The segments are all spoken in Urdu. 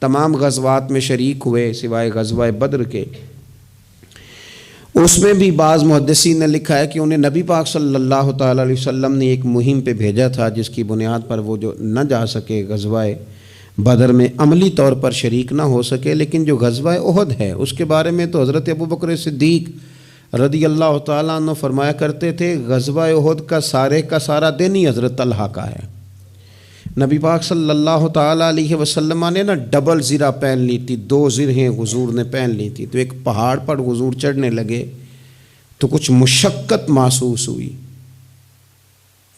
تمام غزوات میں شریک ہوئے سوائے غزوہ بدر کے۔ اس میں بھی بعض محدثین نے لکھا ہے کہ انہیں نبی پاک صلی اللہ تعالیٰ علیہ وسلم نے ایک مہم پہ بھیجا تھا، جس کی بنیاد پر وہ جو نہ جا سکے غزوہ بدر میں، عملی طور پر شریک نہ ہو سکے، لیکن جو غزوہ احد ہے اس کے بارے میں تو حضرت ابوبکر صدیق رضی اللہ تعالیٰ عنہ فرمایا کرتے تھے غزوہ احد کا سارا دن ہی حضرت طلحہ کا ہے۔ نبی پاک صلی اللہ تعالیٰ علیہ وسلم نے نا ڈبل زرہ پہن لی تھی، 2 زرہیں حضور نے پہن لی تھی، تو ایک پہاڑ پر حضور چڑھنے لگے تو کچھ مشقت محسوس ہوئی،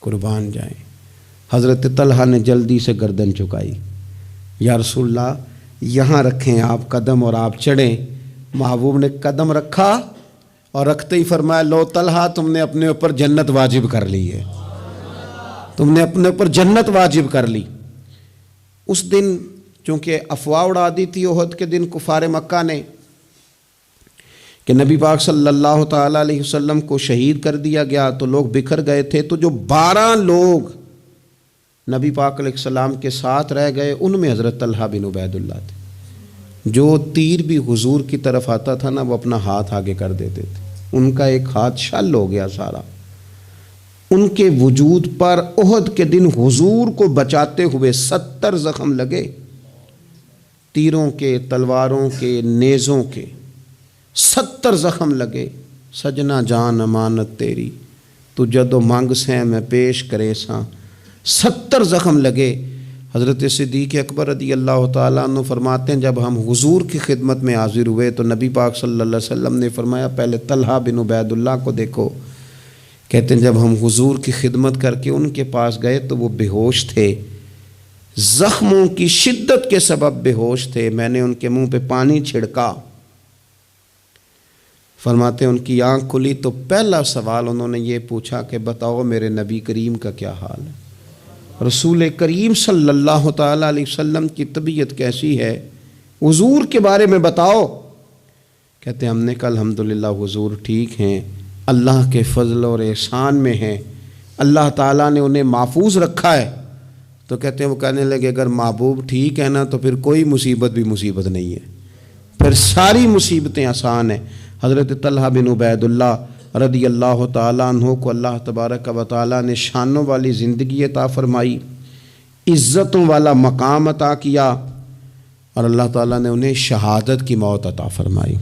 قربان جائیں۔ حضرت طلحہ نے جلدی سے گردن چکائی، یا رسول اللہ یہاں رکھیں آپ قدم اور آپ چڑھیں۔ محبوب نے قدم رکھا اور رکھتے ہی فرمایا لو طلحہ تم نے اپنے اوپر جنت واجب کر لی ہے، تم نے اپنے اوپر جنت واجب کر لی۔ اس دن چونکہ افواہ اڑا دی تھی احد کے دن کفار مکہ نے کہ نبی پاک صلی اللہ تعالیٰ علیہ وسلم کو شہید کر دیا گیا، تو لوگ بکھر گئے تھے، تو جو 12 لوگ نبی پاک علیہ السلام کے ساتھ رہ گئے ان میں حضرت طلحہ بن عبید اللہ تھے۔ جو تیر بھی حضور کی طرف آتا تھا نا وہ اپنا ہاتھ آگے کر دیتے تھے، ان کا ایک ہاتھ شل ہو گیا سارا۔ ان کے وجود پر احد کے دن حضور کو بچاتے ہوئے 70 زخم لگے، تیروں کے، تلواروں کے، نیزوں کے 70 زخم لگے۔ سجنا جان امانت تیری تو جدو مانگ سیں میں پیش کرے ساں، 70 زخم لگے۔ حضرت صدیق اکبر رضی اللہ تعالیٰ عنہ فرماتے ہیں جب ہم حضور کی خدمت میں حاضر ہوئے تو نبی پاک صلی اللہ علیہ وسلم نے فرمایا پہلے طلحہ بن عبید اللہ کو دیکھو۔ کہتے ہیں جب ہم حضور کی خدمت کر کے ان کے پاس گئے تو وہ بے ہوش تھے، زخموں کی شدت کے سبب بے ہوش تھے۔ میں نے ان کے منہ پہ پانی چھڑکا، فرماتے ہیں ان کی آنکھ کھلی تو پہلا سوال انہوں نے یہ پوچھا کہ بتاؤ میرے نبی کریم کا کیا حال ہے، رسول کریم صلی اللہ تعالیٰ علیہ وسلم کی طبیعت کیسی ہے، حضور کے بارے میں بتاؤ۔ کہتے ہیں ہم نے کہا الحمدللہ حضور ٹھیک ہیں، اللہ کے فضل اور احسان میں ہیں، اللہ تعالیٰ نے انہیں محفوظ رکھا ہے۔ تو کہتے ہیں وہ کہنے لگے اگر محبوب ٹھیک ہے نا تو پھر کوئی مصیبت بھی مصیبت نہیں ہے، پھر ساری مصیبتیں آسان ہیں۔ حضرت طلحہ بن عبید اللہ رضی اللہ تعالیٰ عنہ کو اللہ تبارک و تعالیٰ نے شانوں والی زندگی عطا فرمائی، عزتوں والا مقام عطا کیا، اور اللہ تعالیٰ نے انہیں شہادت کی موت عطا فرمائی۔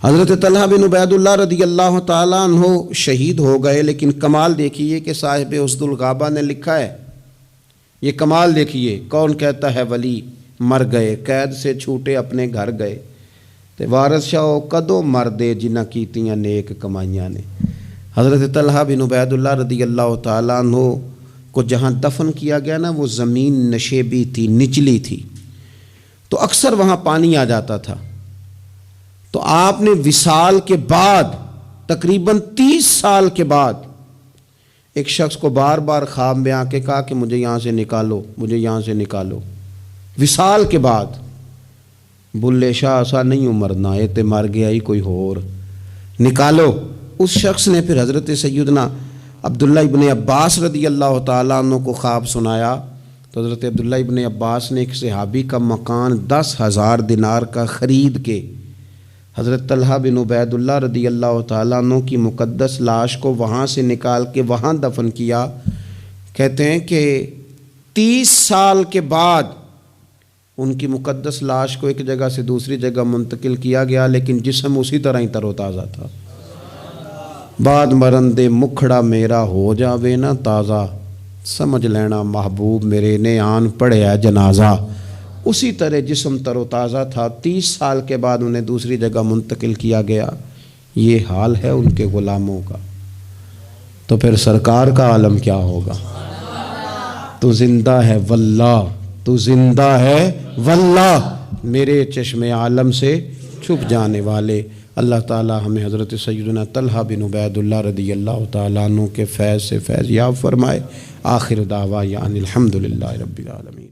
حضرت طلحہ بن عبید اللہ رضی اللہ تعالیٰ عنہ شہید ہو گئے، لیکن کمال دیکھیے کہ صاحب اسد الغابہ نے لکھا ہے، یہ کمال دیکھیے، کون کہتا ہے ولی مر گئے، قید سے چھوٹے اپنے گھر گئے، تے وارث شاہ کدو مردے جنہ کیتیاں نیک کمائیاں نے۔ حضرت طلحہ بن عبید اللہ رضی اللہ تعالیٰ عنہ کو جہاں دفن کیا گیا نا وہ زمین نشیبی تھی، نچلی تھی، تو اکثر وہاں پانی آ جاتا تھا۔ تو آپ نے وصال کے بعد تقریباً 30 سال کے بعد ایک شخص کو بار بار خواب میں آ کے کہا کہ مجھے یہاں سے نکالو، مجھے یہاں سے نکالو، وصال کے بعد۔ بلے شاہ ایسا نہیں مرنا، یہ تے مر گیا ہی کوئی اور، نکالو۔ اس شخص نے پھر حضرت سیدنا عبداللہ ابن عباس رضی اللہ تعالیٰ عنہ کو خواب سنایا، تو حضرت عبداللہ ابن عباس نے ایک صحابی کا مکان 10,000 دینار کا خرید کے حضرت طلحہ بن عبید اللہ رضی اللہ تعالیٰ عنہ کی مقدس لاش کو وہاں سے نکال کے وہاں دفن کیا۔ کہتے ہیں کہ 30 سال کے بعد ان کی مقدس لاش کو ایک جگہ سے دوسری جگہ منتقل کیا گیا، لیکن جسم اسی طرح ہی تر و تازہ تھا۔ بعد مرندے مکھڑا میرا ہو جاوے نا تازہ، سمجھ لینا محبوب میرے نے آن پڑھیا جنازہ۔ اسی طرح جسم تر و تازہ تھا، 30 سال کے بعد انہیں دوسری جگہ منتقل کیا گیا۔ یہ حال ہے ان کے غلاموں کا، تو پھر سرکار کا عالم کیا ہوگا؟ تو زندہ ہے واللہ، تو زندہ ہے واللہ، میرے چشم عالم سے چھپ جانے والے۔ اللہ تعالی ہمیں حضرت سیدنا طلحہ بن عبید اللہ رضی اللہ تعالیٰ عنہ کے فیض سے فیض یاب فرمائے۔ آخر دعوانا الحمدللہ رب العالمین۔